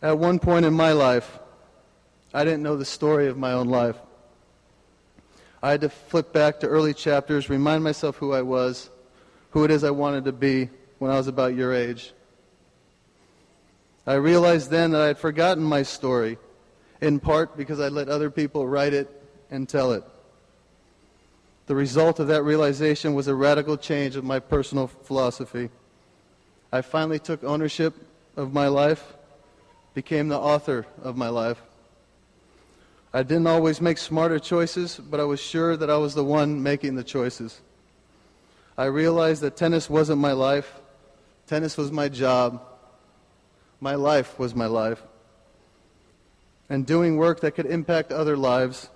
At one point in my life, I didn't know the story of my own life. I had to flip back to early chapters, remind myself who I was, who it is I wanted to be when I was about your age. I realized then that I had forgotten my story, in part because I let other people write it and tell it. The result of that realization was a radical change of my personal philosophy. I finally took ownership of my life, became the author of my life. I didn't always make smarter choices, but I was sure that I was the one making the choices. I realized that tennis wasn't my life. Tennis was my job. My life was my life. And doing work that could impact other lives,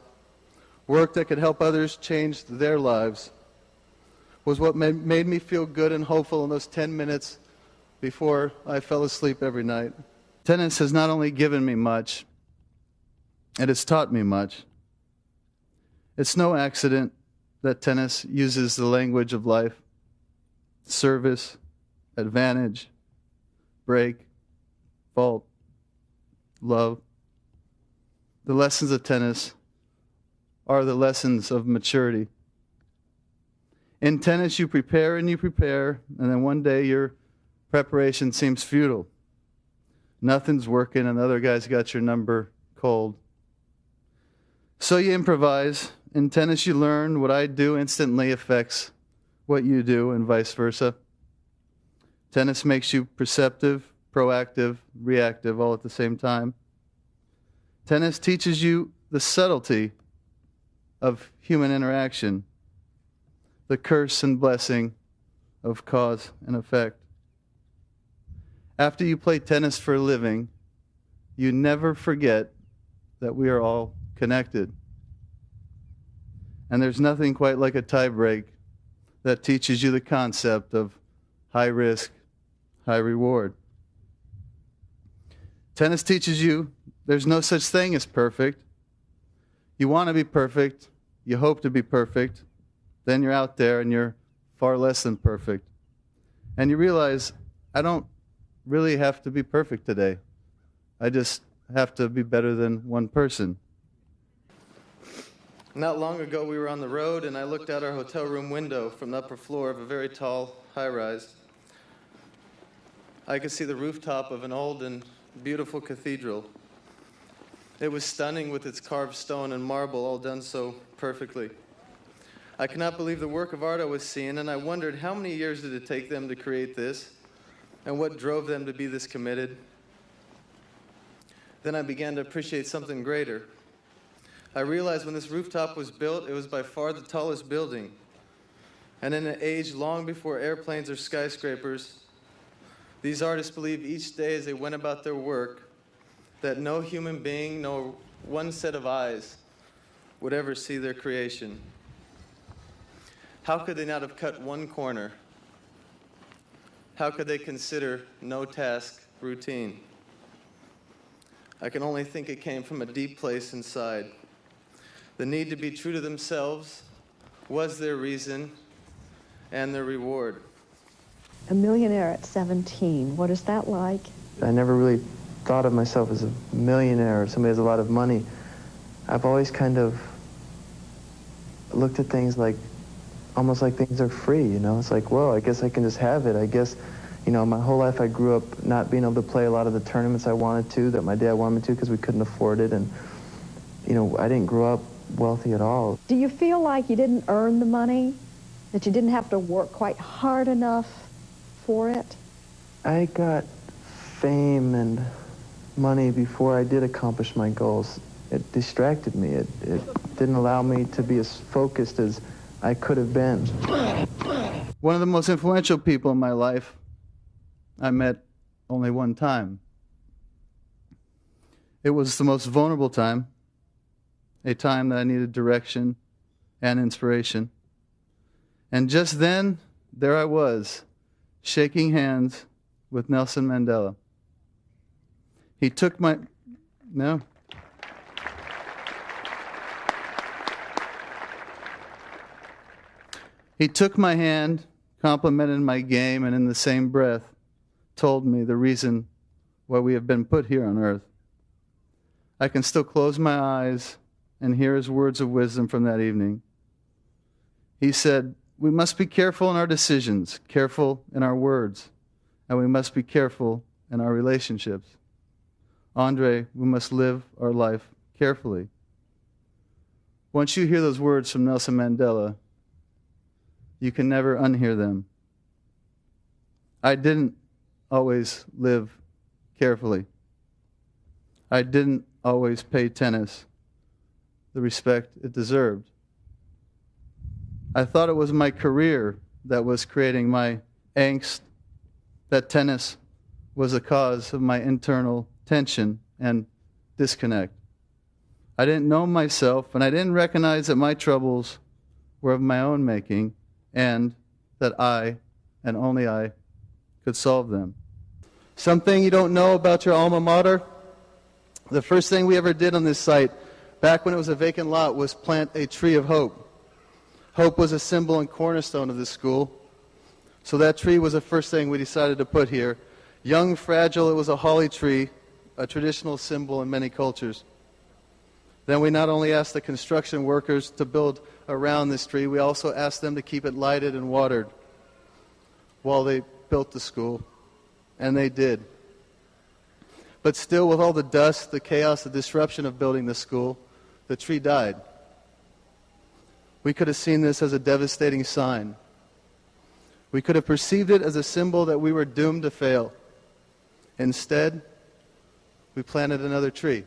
work that could help others change their lives, was what made me feel good and hopeful in those 10 minutes before I fell asleep every night. Tennis has not only given me much, it has taught me much. It's no accident that tennis uses the language of life: service, advantage, break, fault, love. The lessons of tennis are the lessons of maturity. In tennis, you prepare, and then one day your preparation seems futile. Nothing's working, and the other guy's got your number cold. So you improvise. In tennis, you learn what I do instantly affects what you do, and vice versa. Tennis makes you perceptive, proactive, reactive, all at the same time. Tennis teaches you the subtlety of human interaction, the curse and blessing of cause and effect. After you play tennis for a living, you never forget that we are all connected. And there's nothing quite like a tie break that teaches you the concept of high risk, high reward. Tennis teaches you there's no such thing as perfect. You want to be perfect, you hope to be perfect, then you're out there and you're far less than perfect. And you realize, I don't really have to be perfect today. I just have to be better than one person. Not long ago, we were on the road, and I looked out our hotel room window from the upper floor of a very tall high-rise. I could see the rooftop of an old and beautiful cathedral. It was stunning with its carved stone and marble, all done so perfectly. I could not believe the work of art I was seeing, and I wondered how many years did it take them to create this, and what drove them to be this committed. Then I began to appreciate something greater. I realized when this rooftop was built, it was by far the tallest building. And in an age long before airplanes or skyscrapers, these artists believed each day as they went about their work that no human being, no one set of eyes would ever see their creation. How could they not have cut one corner? How could they consider no task routine? I can only think it came from a deep place inside. The need to be true to themselves was their reason and their reward. A millionaire at 17, what is that like? I never really thought of myself as a millionaire or somebody who has a lot of money. I've always kind of looked at things like, almost like things are free, you know? It's like, well, I guess I can just have it. I guess, you know, my whole life I grew up not being able to play a lot of the tournaments I wanted to, that my dad wanted me to, because we couldn't afford it. And, you know, I didn't grow up wealthy at all. Do you feel like you didn't earn the money? That you didn't have to work quite hard enough for it? I got fame and money before I did accomplish my goals. It distracted me. It didn't allow me to be as focused as I could have been. One of the most influential people in my life I met only one time. It was the most vulnerable time, a time that I needed direction and inspiration. And just then, there I was, shaking hands with Nelson Mandela. He took my... No. He took my hand, complimented my game, and in the same breath told me the reason why we have been put here on earth. I can still close my eyes and hear his words of wisdom from that evening. He said, "We must be careful in our decisions, careful in our words, and we must be careful in our relationships. Andre, we must live our life carefully." Once you hear those words from Nelson Mandela, you can never unhear them. I didn't always live carefully. I didn't always pay tennis the respect it deserved. I thought it was my career that was creating my angst, that tennis was the cause of my internal tension and disconnect. I didn't know myself, and I didn't recognize that my troubles were of my own making, and that I, and only I, could solve them. Something you don't know about your alma mater? The first thing we ever did on this site, back when it was a vacant lot, was plant a tree of hope. Hope was a symbol and cornerstone of this school. So that tree was the first thing we decided to put here. Young, fragile, it was a holly tree, a traditional symbol in many cultures. Then we not only asked the construction workers to build around this tree, we also asked them to keep it lighted and watered while they built the school. And they did. But still, with all the dust, the chaos, the disruption of building the school, the tree died. We could have seen this as a devastating sign. We could have perceived it as a symbol that we were doomed to fail. Instead, we planted another tree.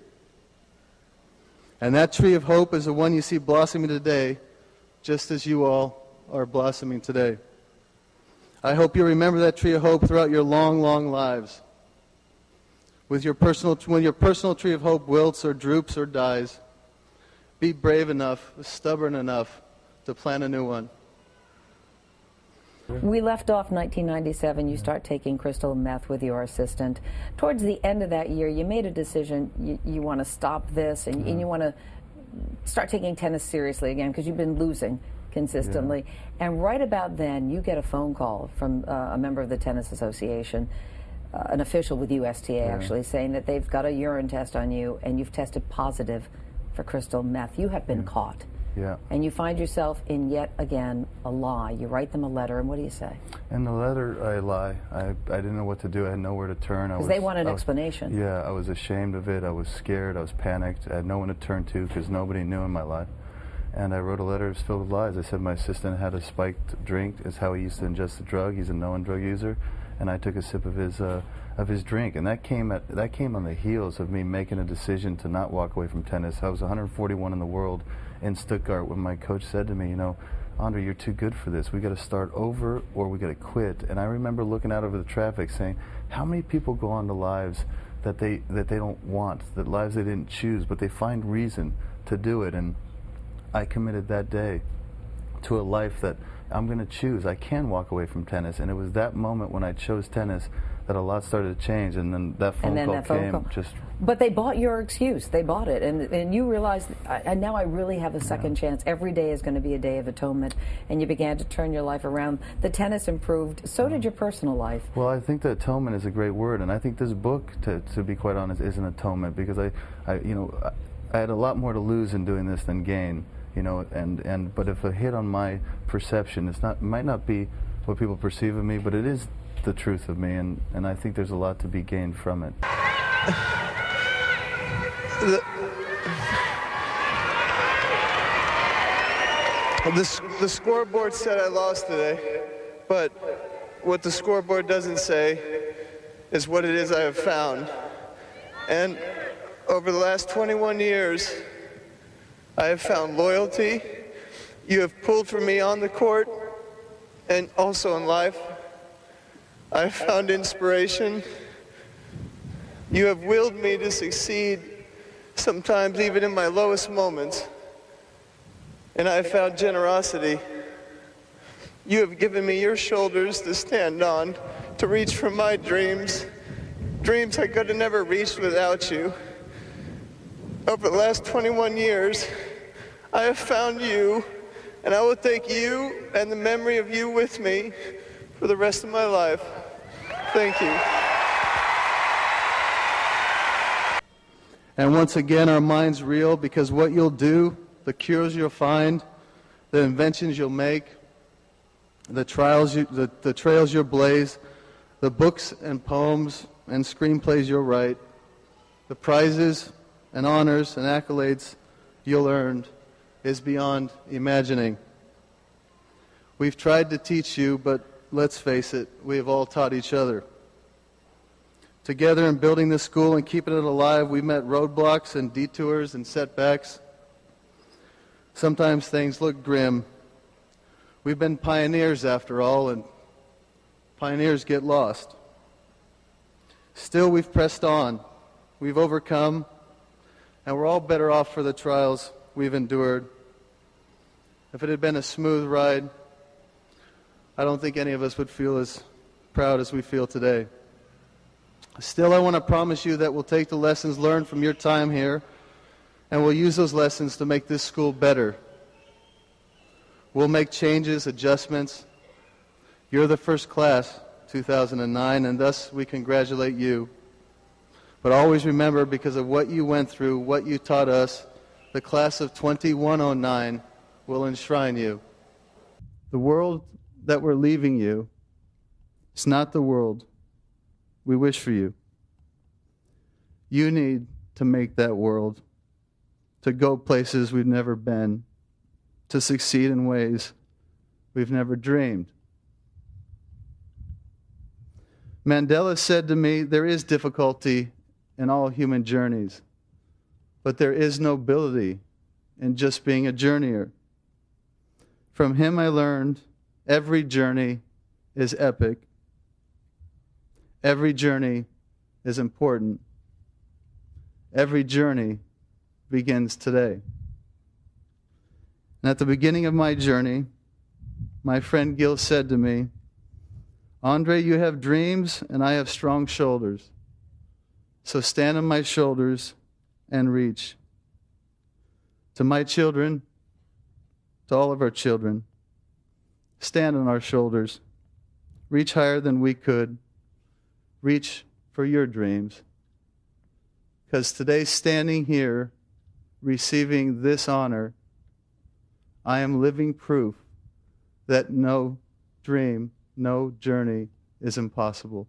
And that tree of hope is the one you see blossoming today, just as you all are blossoming today. I hope you remember that tree of hope throughout your long, long lives. When your personal tree of hope wilts or droops or dies, be brave enough, stubborn enough to plant a new one. We left off 1997. You start taking crystal meth with your assistant. Towards the end of that year, you made a decision. You want to stop this, and you want to start taking tennis seriously again because you've been losing consistently. Yeah. And right about then, you get a phone call from a member of the Tennis Association, an official with USTA actually, saying that they've got a urine test on you and you've tested positive for crystal meth. You have been caught. Yeah. And you find yourself in yet again a lie. You write them a letter, and what do you say? In the letter, I lie. I didn't know what to do. I had nowhere to turn. Because they want an explanation. Yeah, I was ashamed of it. I was scared. I was panicked. I had no one to turn to because nobody knew in my life. And I wrote a letter filled with lies. I said my assistant had a spiked drink. It's how he used to ingest the drug. He's a known drug user. And I took a sip of his drink. And that came on the heels of me making a decision to not walk away from tennis. I was 141 in the world in Stuttgart when my coach said to me, you know, Andre, you're too good for this. We got to start over or we got to quit. And I remember looking out over the traffic saying, how many people go on to lives that they don't want, that lives they didn't choose, but they find reason to do it. And I committed that day to a life that I'm going to choose. I can walk away from tennis. And it was that moment when I chose tennis that a lot started to change. And then that phone call came. But they bought your excuse. They bought it. And you realized, and now I really have a second chance. Every day is going to be a day of atonement. And you began to turn your life around. The tennis improved. So did your personal life. Well, I think that atonement is a great word. And I think this book, to be quite honest, is an atonement. Because I had a lot more to lose in doing this than gain. You know, but if a hit on my perception, it might not be what people perceive of me, but it is the truth of me, and I think there's a lot to be gained from it. The scoreboard said I lost today, but what the scoreboard doesn't say is what it is I have found. And over the last 21 years, I have found loyalty. You have pulled for me on the court and also in life. I have found inspiration. You have willed me to succeed, sometimes even in my lowest moments. And I have found generosity. You have given me your shoulders to stand on, to reach for my dreams, dreams I could have never reached without you. Over the last 21 years, I have found you, and I will take you and the memory of you with me for the rest of my life. Thank you. And once again, our minds reel because what you'll do, the cures you'll find, the inventions you'll make, the trails you'll blaze, the books and poems and screenplays you'll write, the prizes and honors and accolades you'll earn is beyond imagining. We've tried to teach you, but let's face it, we have all taught each other. Together in building this school and keeping it alive, we met roadblocks and detours and setbacks. Sometimes things look grim. We've been pioneers after all, and pioneers get lost. Still, we've pressed on. We've overcome, and we're all better off for the trials we've endured. If it had been a smooth ride, I don't think any of us would feel as proud as we feel today. Still, I want to promise you that we'll take the lessons learned from your time here, and we'll use those lessons to make this school better. We'll make changes, adjustments. You're the first class, 2009, and thus we congratulate you. But always remember, because of what you went through, what you taught us, the class of 2109 will enshrine you. The world that we're leaving you is not the world we wish for you. You need to make that world, to go places we've never been, to succeed in ways we've never dreamed. Mandela said to me, there is difficulty in all human journeys, but there is nobility in just being a journeyer. From him I learned every journey is epic. Every journey is important. Every journey begins today. And at the beginning of my journey, my friend Gil said to me, Andre, you have dreams and I have strong shoulders. So stand on my shoulders and reach. To my children, to all of our children, stand on our shoulders. Reach higher than we could. Reach for your dreams. Because today, standing here, receiving this honor, I am living proof that no dream, no journey is impossible.